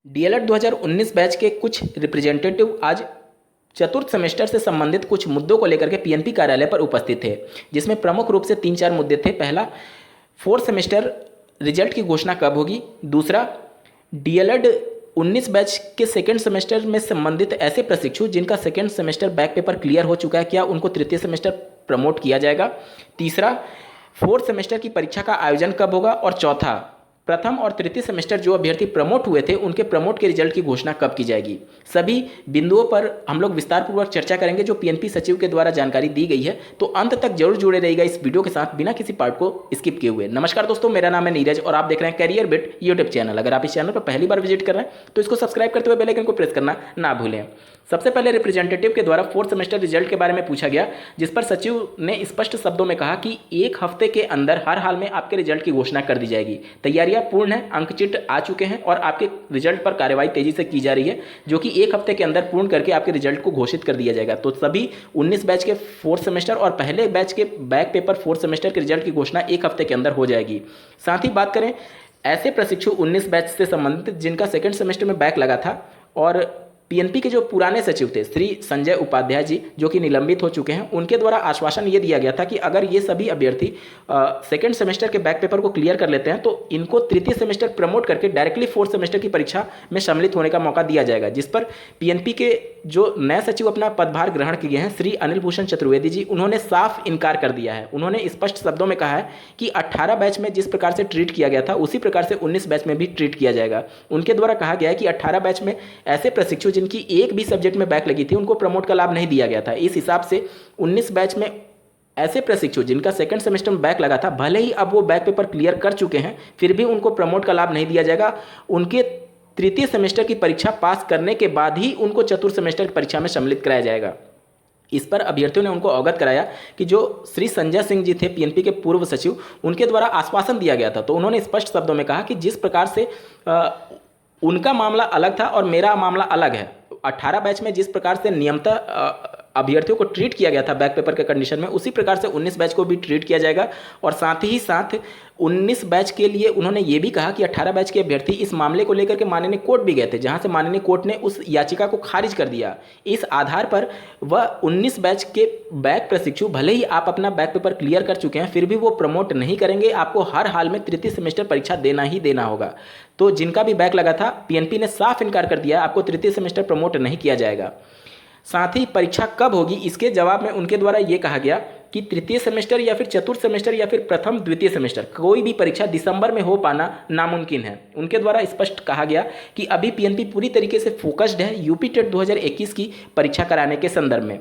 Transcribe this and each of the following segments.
DElEd 2019 batch के कुछ representative आज चतुर्थ सेमेस्टर से संबंधित कुछ मुद्दों को लेकर के पीएनपी कार्यालय पर उपस्थित थे, जिसमें प्रमुख रूप से 3-4 मुद्दे थे। पहला, फोर्थ सेमेस्टर रिजल्ट की घोषणा कब होगी। दूसरा, डीएलएड 19 बैच के सेकेंड सेमेस्टर में संबंधित ऐसे प्रशिक्षु जिनका second semester back paper clear हो चुका है, क्या उनको तृतीय सेमेस्टर प्रमोट किया जाएगा। तीसरा, फोर्थ सेमेस्टर की परीक्षा का आयोजन कब होगा। और चौथा, प्रथम और तृतीय सेमेस्टर जो अभ्यर्थी प्रमोट हुए थे उनके प्रमोट के रिजल्ट की घोषणा कब की जाएगी। सभी बिंदुओं पर हम लोग विस्तारपूर्वक चर्चा करेंगे जो पीएनपी सचिव के द्वारा जानकारी दी गई है, तो अंत तक जरूर जुड़े रहिएगा इस वीडियो के साथ बिना किसी पार्ट को स्किप किए हुए। नमस्कार दोस्तों, मेरा नाम है नीरज और आप देख रहे हैं कैरियर बिट यूट्यूब चैनल। अगर आप इस चैनल पर पहली बार विजिट कर रहे हैं तो इसको सब्सक्राइब करते हुए बेल आइकन को प्रेस करना ना भूलें। सबसे पहले रिप्रेजेंटेटिव के द्वारा फोर्थ सेमेस्टर रिजल्ट के बारे में पूछा गया, जिस पर सचिव ने स्पष्ट शब्दों में कहा कि 1 हफ्ते के अंदर हर हाल में आपके रिजल्ट की घोषणा कर दी जाएगी। तैयारियां पूर्ण है, अंकचिट आ चुके हैं और आपके रिजल्ट पर कार्रवाई तेजी से की जा रही है, जो कि 1 हफ्ते के अंदर पूर्ण करके आपके रिजल्ट को घोषित कर दिया जाएगा। तो सभी 19 बैच के फोर्थ सेमेस्टर और पहले बैच के बैक पेपर फोर्थ सेमेस्टर के रिजल्ट की घोषणा 1 हफ्ते के अंदर हो जाएगी। साथ ही बात करें ऐसे प्रशिक्षु 19 बैच से संबंधित जिनका सेकेंड सेमेस्टर में बैक लगा था, और पीएनपी के जो पुराने सचिव थे श्री संजय उपाध्याय जी, जो कि निलंबित हो चुके हैं, उनके द्वारा आश्वासन ये दिया गया था कि अगर ये सभी अभ्यर्थी सेकेंड सेमेस्टर के बैक पेपर को क्लियर कर लेते हैं तो इनको तृतीय सेमेस्टर प्रमोट करके डायरेक्टली फोर्थ सेमेस्टर की परीक्षा में सम्मिलित होने का मौका दिया जाएगा। जिस पर पीएनपी के जो नए सचिव अपना पदभार ग्रहण किए हैं श्री अनिल भूषण चतुर्वेदी जी, उन्होंने साफ इनकार कर दिया है। उन्होंने स्पष्ट शब्दों में कहा है कि 18 बैच में जिस प्रकार से ट्रीट किया गया था उसी प्रकार से 19 बैच में भी ट्रीट किया जाएगा। उनके द्वारा कहा गया है कि 18 बैच में ऐसे प्रशिक्षु जिनकी एक भी सब्जेक्ट में बैक लगी थी उनको प्रमोट का लाभ नहीं दिया गया था। इस हिसाब से 19 बैच में ऐसे प्रशिक्षु जिनका सेकंड सेमेस्टर में बैक लगा था, भले ही अब वो बैक पेपर क्लियर कर चुके हैं, फिर भी उनको प्रमोट का लाभ नहीं दिया जाएगा। उनके तृतीय सेमेस्टर की परीक्षा पास करने के बाद ही उनको चतुर्थ सेमेस्टर की परीक्षा में सम्मिलित कराया जाएगा। इस पर अभ्यर्थियों ने उनको अवगत कराया कि जो श्री संजय सिंह जी थे पीएनपी के पूर्व सचिव, उनके द्वारा आश्वासन दिया गया था। तो उन्होंने स्पष्ट शब्दों में कहा कि जिस प्रकार से उनका मामला अलग था और मेरा मामला अलग है। 18 बैच में जिस प्रकार से नियमतः अभ्यर्थियों को ट्रीट किया गया था बैक पेपर के कंडीशन में, उसी प्रकार से 19 बैच को भी ट्रीट किया जाएगा। और साथ ही साथ 19 बैच के लिए उन्होंने ये भी कहा कि 18 बैच के अभ्यर्थी इस मामले को लेकर के माननीय कोर्ट भी गए थे, जहां से माननीय कोर्ट ने उस याचिका को खारिज कर दिया। इस आधार पर वह 19 बैच के बैक प्रशिक्षु, भले ही आप अपना बैक पेपर क्लियर कर चुके हैं, फिर भी वो प्रमोट नहीं करेंगे। आपको हर हाल में तृतीय सेमेस्टर परीक्षा देना ही देना होगा। तो जिनका भी बैक लगा था, पीएनपी ने साफ इनकार कर दिया, आपको तृतीय सेमेस्टर प्रमोट नहीं किया जाएगा। साथ ही परीक्षा कब होगी, इसके जवाब में उनके द्वारा ये कहा गया कि तृतीय सेमेस्टर या फिर चतुर्थ सेमेस्टर या फिर प्रथम द्वितीय सेमेस्टर, कोई भी परीक्षा दिसंबर में हो पाना नामुमकिन है। उनके द्वारा स्पष्ट कहा गया कि अभी पीएनपी पूरी तरीके से फोकस्ड है यूपी टेट 2021 की परीक्षा कराने के संदर्भ में,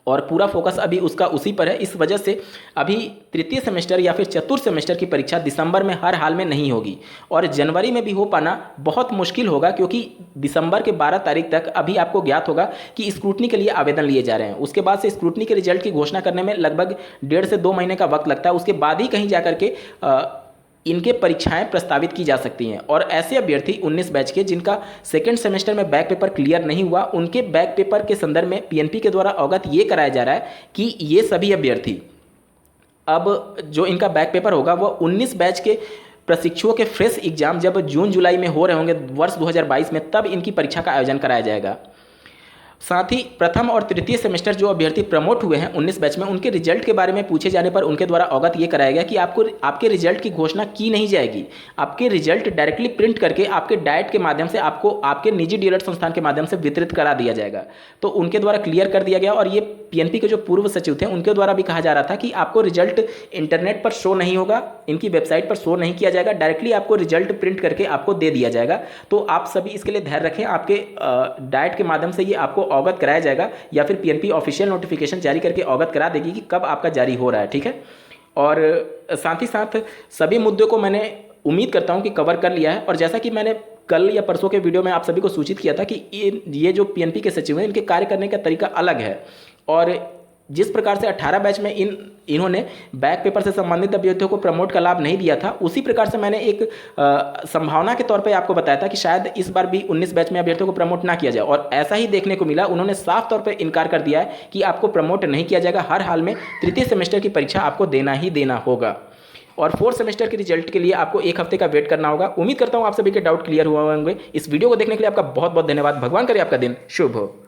और पूरा फोकस अभी उसका उसी पर है। इस वजह से अभी तृतीय सेमेस्टर या फिर चतुर्थ सेमेस्टर की परीक्षा दिसंबर में हर हाल में नहीं होगी, और जनवरी में भी हो पाना बहुत मुश्किल होगा, क्योंकि दिसंबर के 12 तारीख तक अभी आपको ज्ञात होगा कि स्क्रूटनी के लिए आवेदन लिए जा रहे हैं। उसके बाद से स्क्रूटनी के रिजल्ट की घोषणा करने में लगभग 1.5 से 2 महीने का वक्त लगता है। उसके बाद ही कहीं जाकर के इनके परीक्षाएं प्रस्तावित की जा सकती हैं। और ऐसे अभ्यर्थी 19 बैच के जिनका सेकेंड सेमेस्टर में बैक पेपर क्लियर नहीं हुआ, उनके बैक पेपर के संदर्भ में पीएनपी के द्वारा अवगत ये कराया जा रहा है कि ये सभी अभ्यर्थी अब जो इनका बैक पेपर होगा वह 19 बैच के प्रशिक्षुओं के फ्रेश एग्जाम जब जून जुलाई में हो रहे होंगे वर्ष 2022 में, तब इनकी परीक्षा का आयोजन कराया जाएगा। साथ ही प्रथम और तृतीय सेमेस्टर जो अभ्यर्थी प्रमोट हुए हैं 19 बैच में, उनके रिजल्ट के बारे में पूछे जाने पर उनके द्वारा अवगत ये कराया गया कि आपके रिजल्ट की घोषणा की नहीं जाएगी। आपके रिजल्ट डायरेक्टली प्रिंट करके आपके डाइट के माध्यम से आपको आपके निजी डीलर संस्थान के माध्यम से वितरित करा दिया जाएगा। तो उनके द्वारा क्लियर कर दिया गया। और ये पीएनपी के जो पूर्व सचिव थे उनके द्वारा भी कहा जा रहा था कि आपको रिजल्ट इंटरनेट पर शो नहीं होगा, इनकी वेबसाइट पर शो नहीं किया जाएगा, डायरेक्टली आपको रिजल्ट प्रिंट करके आपको दे दिया जाएगा। तो आप सभी इसके लिए धैर्य रखें, आपके डाइट के माध्यम से ये आपको अवगत कराया जाएगा, या फिर पीएनपी ऑफिशियल नोटिफिकेशन जारी करके अवगत करा देगी कि कब आपका जारी हो रहा है। ठीक है। और साथ ही साथ सभी मुद्दों को मैंने उम्मीद करता हूं कि कवर कर लिया है। और जैसा कि मैंने कल या परसों के वीडियो में आप सभी को सूचित किया था कि ये जो पीएनपी के सचिव हैं, इनके कार्य करने का तरीका अलग है। और जिस प्रकार से 18 बैच में इन्होंने बैक पेपर से संबंधित अभ्यर्थियों को प्रमोट का लाभ नहीं दिया था, उसी प्रकार से मैंने एक संभावना के तौर पे आपको बताया था कि शायद इस बार भी 19 बैच में अभ्यर्थियों को प्रमोट ना किया जाए, और ऐसा ही देखने को मिला। उन्होंने साफ तौर पे इनकार कर दिया है कि आपको प्रमोट नहीं किया जाएगा, हर हाल में तृतीय सेमेस्टर की परीक्षा आपको देना ही देना होगा। और फोर्थ सेमेस्टर के रिजल्ट के लिए आपको एक हफ्ते का वेट करना होगा। उम्मीद करता हूँ आप सभी के डाउट क्लियर हुए होंगे। इस वीडियो को देखने के लिए आपका बहुत बहुत धन्यवाद। भगवान करे आपका दिन शुभ हो।